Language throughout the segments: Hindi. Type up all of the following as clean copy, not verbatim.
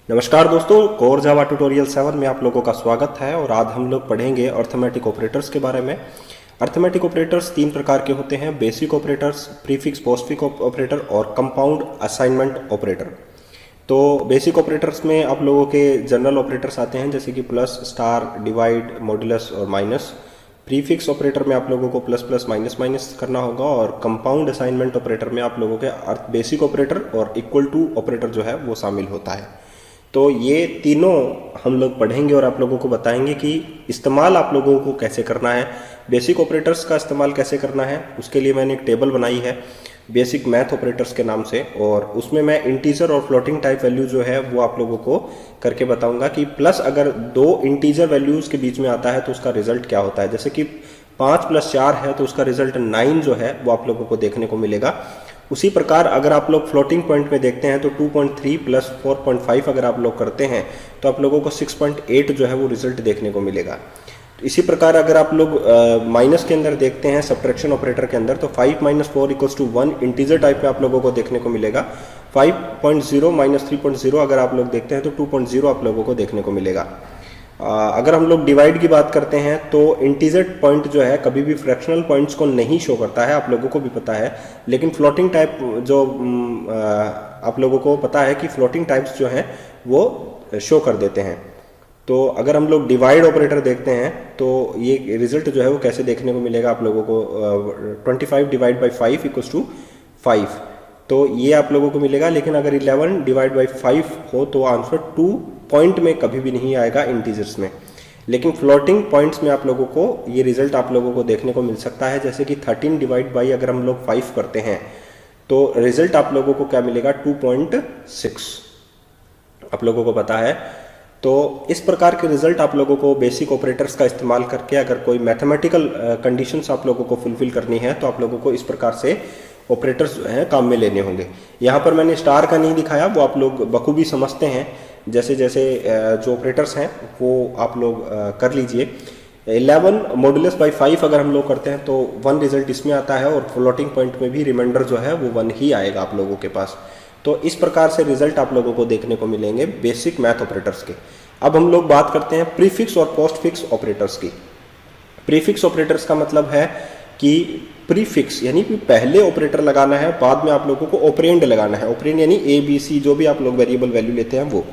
नमस्कार दोस्तों, कोर जावा ट्यूटोरियल 7 में आप लोगों का स्वागत है। और आज हम लोग पढ़ेंगे अर्थमेटिक ऑपरेटर्स के बारे में। अर्थमेटिक ऑपरेटर्स तीन प्रकार के होते हैं: basic operators, prefix postfix operator और कंपाउंड असाइनमेंट ऑपरेटर। तो बेसिक ऑपरेटर्स में आप लोगों के जनरल ऑपरेटर्स आते हैं, जैसे कि प्लस, स्टार, डिवाइड, मॉड्यूलस और माइनस। प्रीफिक्स ऑपरेटर में आप लोगों को प्लस प्लस माइनस माइनस करना होगा। और कंपाउंड असाइनमेंट ऑपरेटर में आप लोगों के बेसिक ऑपरेटर और इक्वल टू ऑपरेटर जो है वो शामिल होता है। तो ये तीनों हम लोग पढ़ेंगे और आप लोगों को बताएंगे कि इस्तेमाल आप लोगों को कैसे करना है, बेसिक ऑपरेटर्स का इस्तेमाल कैसे करना है। उसके लिए मैंने एक टेबल बनाई है बेसिक मैथ ऑपरेटर्स के नाम से, और उसमें मैं इंटीजर और फ्लोटिंग टाइप वैल्यू जो है वो आप लोगों को करके बताऊंगा कि प्लस अगर दो इंटीजर वैल्यूज के बीच में आता है तो उसका रिजल्ट क्या होता है। जैसे कि 5 + 4 है तो उसका रिजल्ट 9 जो है वो आप लोगों को देखने को मिलेगा। उसी प्रकार अगर आप लोग फ्लोटिंग पॉइंट में देखते हैं तो 2.3 + 4.5 अगर आप लोग करते हैं तो आप लोगों को 6.8 जो है वो रिजल्ट देखने को मिलेगा। इसी प्रकार अगर आप लोग माइनस के अंदर देखते हैं, सब्ट्रैक्शन ऑपरेटर के अंदर, तो 5 - 4 = 1 इंटीजर टाइप में आप लोगों को देखने को मिलेगा। 5.0 - 3.0 अगर आप लोग देखते हैं तो 2.0 आप लोगों को देखने को मिलेगा। अगर हम लोग डिवाइड की बात करते हैं तो इंटीजर पॉइंट जो है कभी भी फ्रैक्शनल पॉइंट्स को नहीं शो करता है, आप लोगों को भी पता है। लेकिन फ्लोटिंग टाइप जो आप लोगों को पता है कि फ्लोटिंग टाइप्स जो हैं वो शो कर देते हैं। तो अगर हम लोग डिवाइड ऑपरेटर देखते हैं तो ये रिजल्ट जो है वो कैसे देखने को मिलेगा आप लोगों को, 25 / 5 = 5, तो ये आप लोगों को मिलेगा। लेकिन अगर 11 / 5 हो तो आंसर 2 पॉइंट में कभी भी नहीं आएगा इंटीजर्स में। लेकिन फ्लोटिंग पॉइंट्स में आप लोगों को ये रिजल्ट आप लोगों को देखने को मिल सकता है। जैसे कि 13 / अगर हम लोग 5 करते हैं तो रिजल्ट आप लोगों को क्या मिलेगा, 2.6 आप लोगों को पता है। तो इस प्रकार के रिजल्ट आप लोगों को बेसिक ऑपरेटर्स का इस्तेमाल करके अगर कोई मैथमेटिकल कंडीशंस आप लोगों को फुलफिल करनी है तो आप लोगों को इस प्रकार से ऑपरेटर्स जो हैं काम में लेने होंगे। यहाँ पर मैंने स्टार का नहीं दिखाया, वो आप लोग बखूबी समझते हैं। जैसे जैसे जो ऑपरेटर्स हैं वो आप लोग कर लीजिए। 11 मॉड्यूलस बाई 5 अगर हम लोग करते हैं तो 1 रिजल्ट इसमें आता है, और फ्लोटिंग पॉइंट में भी रिमाइंडर जो है वो 1 ही आएगा आप लोगों के पास। तो इस प्रकार से रिजल्ट आप लोगों को देखने को मिलेंगे बेसिक मैथ ऑपरेटर्स के। अब हम लोग बात करते हैं प्रीफिक्स और पोस्टफिक्स ऑपरेटर्स की। प्रीफिक्स ऑपरेटर्स का मतलब है कि प्रीफिक्स यानी कि पहले ऑपरेटर लगाना है, बाद में आप लोगों को ऑपरेंड लगाना है। ऑपरेंड यानी ABC जो भी आप लोग वेरिएबल वैल्यू लेते हैं वो।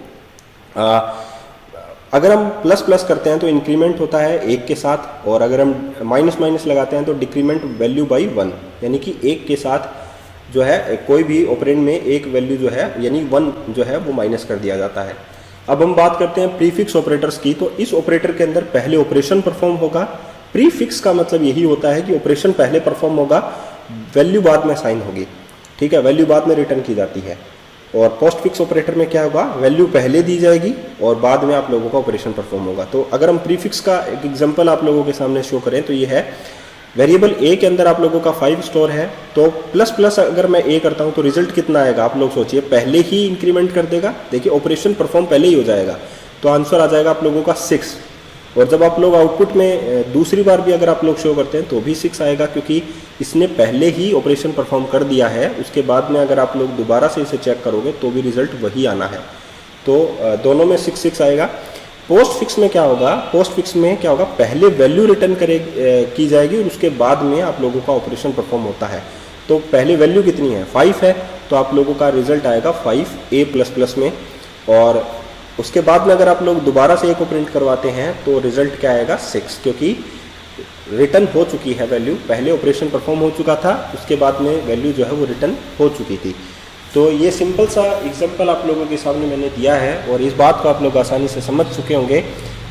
अगर हम प्लस प्लस करते हैं तो इंक्रीमेंट होता है 1 के साथ, और अगर हम माइनस माइनस लगाते हैं तो डिक्रीमेंट वैल्यू बाई 1, यानी कि 1 के साथ जो है कोई भी ऑपरेंड में एक वैल्यू जो है यानी 1 जो है वो माइनस कर दिया जाता है। अब हम बात करते हैं प्रीफिक्स ऑपरेटर्स की। तो इस ऑपरेटर के अंदर पहले ऑपरेशन परफॉर्म होगा। प्रीफिक्स का मतलब यही होता है कि ऑपरेशन पहले परफॉर्म होगा, वैल्यू बाद में साइन होगी, ठीक है, वैल्यू बाद में रिटर्न की जाती है। और पोस्टफिक्स ऑपरेटर में क्या होगा, वैल्यू पहले दी जाएगी और बाद में आप लोगों का ऑपरेशन परफॉर्म होगा। तो अगर हम प्रीफिक्स का एक एग्जांपल आप लोगों के सामने शो करें तो ये है, वेरिएबल A के अंदर आप लोगों का 5 स्टोर है, तो प्लस प्लस अगर मैं A करता हूं तो रिजल्ट कितना आएगा आप लोग सोचिए, पहले ही इंक्रीमेंट कर देगा। देखिए ऑपरेशन परफॉर्म पहले ही हो जाएगा, तो आंसर आ जाएगा आप लोगों का 6। और जब आप लोग आउटपुट में दूसरी बार भी अगर आप लोग शो करते हैं तो भी 6 आएगा, क्योंकि इसने पहले ही ऑपरेशन परफॉर्म कर दिया है। उसके बाद में अगर आप लोग दोबारा से इसे चेक करोगे तो भी रिजल्ट वही आना है। तो दोनों में 6 आएगा। पोस्ट फिक्स में क्या होगा, पोस्ट फिक्स में क्या होगा, पहले वैल्यू रिटर्न की जाएगी और उसके बाद में आप लोगों का ऑपरेशन परफॉर्म होता है। तो पहले वैल्यू कितनी है, 5 है, तो आप लोगों का रिजल्ट आएगा 5A++ में। और उसके बाद में अगर आप लोग दोबारा से एक प्रिंट करवाते हैं तो रिजल्ट क्या आएगा, 6, क्योंकि रिटर्न हो चुकी है वैल्यू, पहले ऑपरेशन परफॉर्म हो चुका था, उसके बाद में वैल्यू जो है वो रिटर्न हो चुकी थी। तो ये सिंपल सा एग्जांपल आप लोगों के सामने मैंने दिया है, और इस बात को आप लोग आसानी से समझ चुके होंगे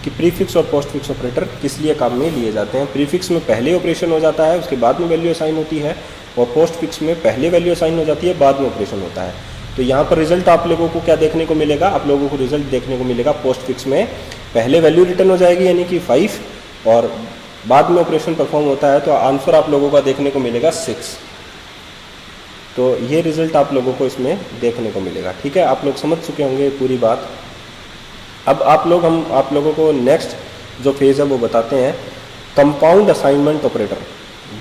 कि प्रीफिक्स और पोस्टफिक्स ऑपरेटर किस लिए काम में लिए जाते हैं। प्रीफिक्स में पहले ऑपरेशन हो जाता है, उसके बाद में वैल्यू असाइन होती है, और पोस्टफिक्स में पहले वैल्यू असाइन हो जाती है, बाद में ऑपरेशन होता है। तो यहाँ पर रिजल्ट आप लोगों को क्या देखने को मिलेगा, आप लोगों को रिजल्ट देखने को मिलेगा पोस्टफिक्स में पहले वैल्यू रिटर्न हो जाएगी यानी कि 5, और बाद में ऑपरेशन परफॉर्म होता है तो आंसर आप लोगों का देखने को मिलेगा 6। तो ये रिजल्ट आप लोगों को इसमें देखने को मिलेगा, ठीक है, आप लोग समझ चुके होंगे पूरी बात। अब हम आप लोगों को नेक्स्ट जो फेज़ है वो बताते हैं, कंपाउंड असाइनमेंट ऑपरेटर।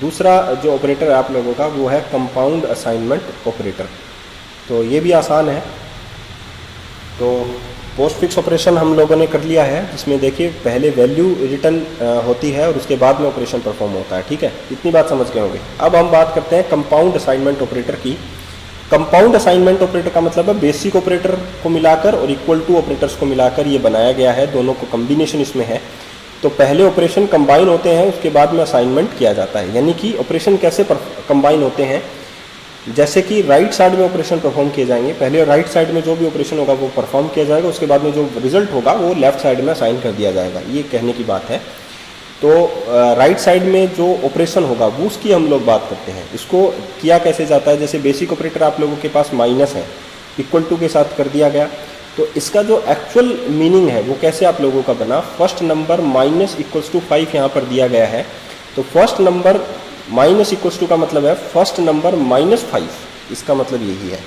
दूसरा जो ऑपरेटर है आप लोगों का वो है कंपाउंड असाइनमेंट ऑपरेटर। तो ये भी आसान है। तो पोस्ट फिक्स ऑपरेशन हम लोगों ने कर लिया है, जिसमें देखिए पहले वैल्यू रिटर्न होती है और उसके बाद में ऑपरेशन परफॉर्म होता है। ठीक है, इतनी बात समझ गए होंगे। अब हम बात करते हैं कंपाउंड असाइनमेंट ऑपरेटर की। कंपाउंड असाइनमेंट ऑपरेटर का मतलब है बेसिक ऑपरेटर को मिलाकर और इक्वल टू ऑपरेटर्स को मिलाकर ये बनाया गया है, दोनों को कम्बिनेशन इसमें है। तो पहले ऑपरेशन कंबाइन होते हैं, उसके बाद में असाइनमेंट किया जाता है। यानी कि ऑपरेशन कैसे कंबाइन होते हैं, जैसे कि राइट साइड में ऑपरेशन परफॉर्म किए जाएंगे। पहले राइट साइड में जो भी ऑपरेशन होगा वो परफॉर्म किया जाएगा, उसके बाद में जो रिजल्ट होगा वो लेफ्ट साइड में असाइन कर दिया जाएगा, ये कहने की बात है। तो राइट साइड में जो ऑपरेशन होगा वो उसकी हम लोग बात करते हैं। इसको किया कैसे जाता है, जैसे बेसिक ऑपरेटर आप लोगों के पास माइनस है, इक्वल टू के साथ कर दिया गया। तो इसका जो एक्चुअल मीनिंग है वो कैसे आप लोगों का बना, first number minus equals to 5 यहाँ पर दिया गया है। तो first number minus equals to का मतलब है फर्स्ट नंबर माइनस 5, इसका मतलब यही है।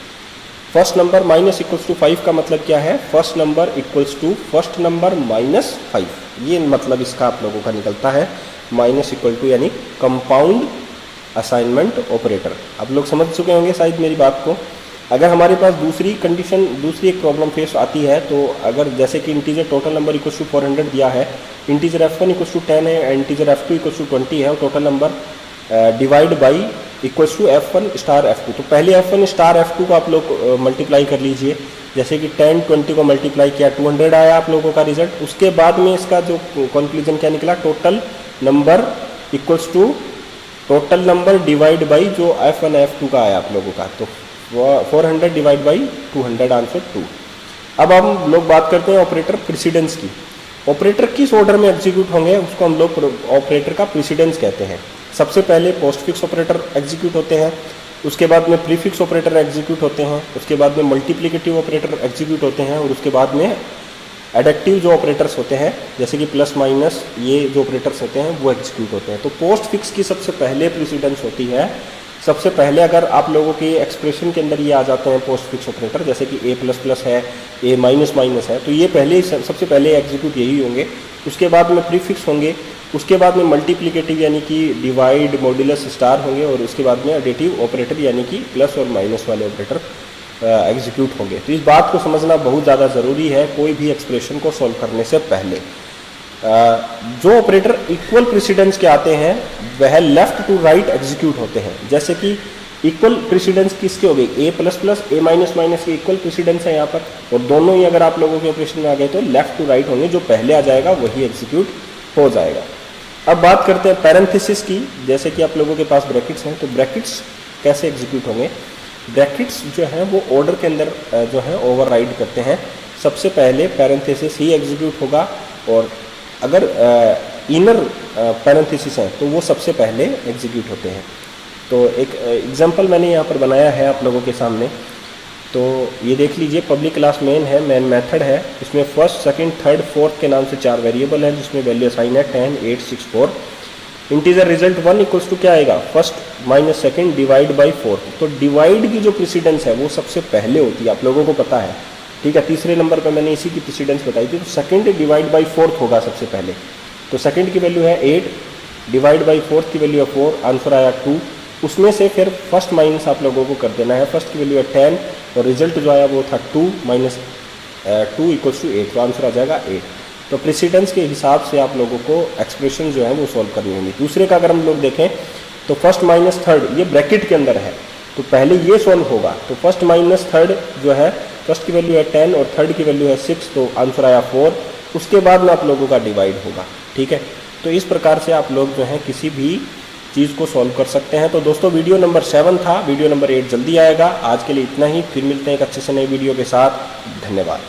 First number minus equals to 5 का मतलब क्या है, first number equals to first number minus 5, ये मतलब इसका आप लोगों का निकलता है माइनस इक्वल टू, यानी कंपाउंड असाइनमेंट ऑपरेटर। आप लोग समझ चुके होंगे शायद मेरी बात को। अगर हमारे पास दूसरी कंडीशन, दूसरी एक प्रॉब्लम फेस आती है, तो अगर जैसे कि integer total number equals to 400 दिया है, इंटीजर f1 इक्वल्स टू 10 है, इंटीजर f2 इक्वल्स टू 20 है और total number divide by equals to f1 star f2। तो पहले f1 स्टार f2 को आप लोग मल्टीप्लाई कर लीजिए। जैसे कि 10 20 को मल्टीप्लाई किया 200 आया आप लोगों का रिजल्ट। उसके बाद में इसका जो कंक्लूजन क्या निकला, total number equals to total number divide by जो f1 f2 का आया आप लोगों का, तो 400 डिवाइड बाई 200, आंसर 2। अब हम लोग बात करते हैं ऑपरेटर प्रेसिडेंस की। ऑपरेटर किस ऑर्डर में एग्जीक्यूट होंगे उसको हम लोग ऑपरेटर का प्रेसिडेंस कहते हैं। सबसे पहले पोस्ट फिक्स ऑपरेटर एग्जीक्यूट होते हैं, उसके बाद में प्रीफिक्स ऑपरेटर एग्जीक्यूट होते हैं, उसके बाद में मल्टीप्लिकेटिव ऑपरेटर एग्जीक्यूट होते हैं और उसके बाद में एडेक्टिव जो ऑपरेटर्स होते हैं जैसे कि प्लस माइनस, ये जो ऑपरेटर्स होते हैं वो एग्जीक्यूट होते हैं। तो पोस्ट फिक्स की सबसे पहले प्रेसिडेंस होती है। सबसे पहले अगर आप लोगों के एक्सप्रेशन के अंदर ये आ जाते हैं पोस्ट फिक्स ऑपरेटर, जैसे कि a प्लस प्लस है, a माइनस माइनस है, तो ये पहले सबसे पहले एग्जीक्यूट यही होंगे। उसके बाद में प्रीफिक्स होंगे, उसके बाद में मल्टीप्लिकेटिव यानी कि डिवाइड मॉड्यूलस स्टार होंगे और उसके बाद में एडिटिव ऑपरेटर यानी कि प्लस और माइनस वाले ऑपरेटर एग्जीक्यूट होंगे। तो इस बात को समझना बहुत ज़्यादा ज़रूरी है कोई भी एक्सप्रेशन को सॉल्व करने से पहले। जो ऑपरेटर इक्वल प्रेसिडेंस के आते हैं वह लेफ्ट टू राइट एग्जीक्यूट होते हैं। जैसे कि इक्वल प्रेसिडेंस किसके हो गई, a plus plus a minus minus के इक्वल प्रेसिडेंस है यहाँ पर, और दोनों ही अगर आप लोगों के ऑपरेशन में आ गए तो लेफ्ट टू राइट होंगे, जो पहले आ जाएगा वही एग्जीक्यूट हो जाएगा। अब बात करते हैं पैरेंथेसिस की। जैसे कि आप लोगों के पास ब्रैकेट्स हैं, तो ब्रैकेट्स कैसे एग्जीक्यूट होंगे। ब्रैकेट्स जो हैं वो ऑर्डर के अंदर जो है ओवरराइड करते हैं। सबसे पहले पैरेंथेसिस ही एग्जीक्यूट होगा और अगर इनर पैरेंथेसिस हैं तो वो सबसे पहले एग्जीक्यूट होते हैं। तो एक एग्जांपल मैंने यहाँ पर बनाया है आप लोगों के सामने। तो ये देख लीजिए, पब्लिक क्लास मेन है, मेन मेथड है, इसमें फर्स्ट सेकंड थर्ड फोर्थ के नाम से 4 वेरिएबल है जिसमें वैल्यू असाइन है 10 8 6 4। इंटीजर रिजल्ट 1 इक्वल्स टू क्या आएगा, first minus second divide by fourth. तो डिवाइड की जो प्रेसिडेंस है वो सबसे पहले होती है, आप लोगों को पता है, ठीक है। तीसरे नंबर पर मैंने इसी की प्रेसिडेंस बताई थी। तो सेकंड डिवाइड बाई फोर्थ होगा सबसे पहले। तो सेकंड की वैल्यू है 8, डिवाइड बाई फोर्थ की वैल्यू है 4, आंसर आया 2। उसमें से फिर फर्स्ट माइनस आप लोगों को कर देना है। फर्स्ट की वैल्यू है 10 और रिजल्ट जो आया वो था 2 माइनस 2 इक्वल्स टू 8, तो आंसर आ जाएगा 8। तो प्रेसिडेंस के हिसाब से आप लोगों को एक्सप्रेशन जो है वो सॉल्व करनी होंगी। दूसरे का अगर हम लोग देखें तो फर्स्ट माइनस थर्ड ये ब्रैकेट के अंदर है, तो पहले ये सॉल्व होगा। तो फर्स्ट माइनस थर्ड जो है, फर्स्ट की वैल्यू है 10 और थर्ड की वैल्यू है 6, तो आंसर आया 4। उसके बाद में आप लोगों का डिवाइड होगा, ठीक है। तो इस प्रकार से आप लोग जो है किसी भी चीज़ को सॉल्व कर सकते हैं। तो दोस्तों वीडियो नंबर 7 था, वीडियो नंबर 8 जल्दी आएगा। आज के लिए इतना ही, फिर मिलते हैं एक अच्छे से नए वीडियो के साथ। धन्यवाद।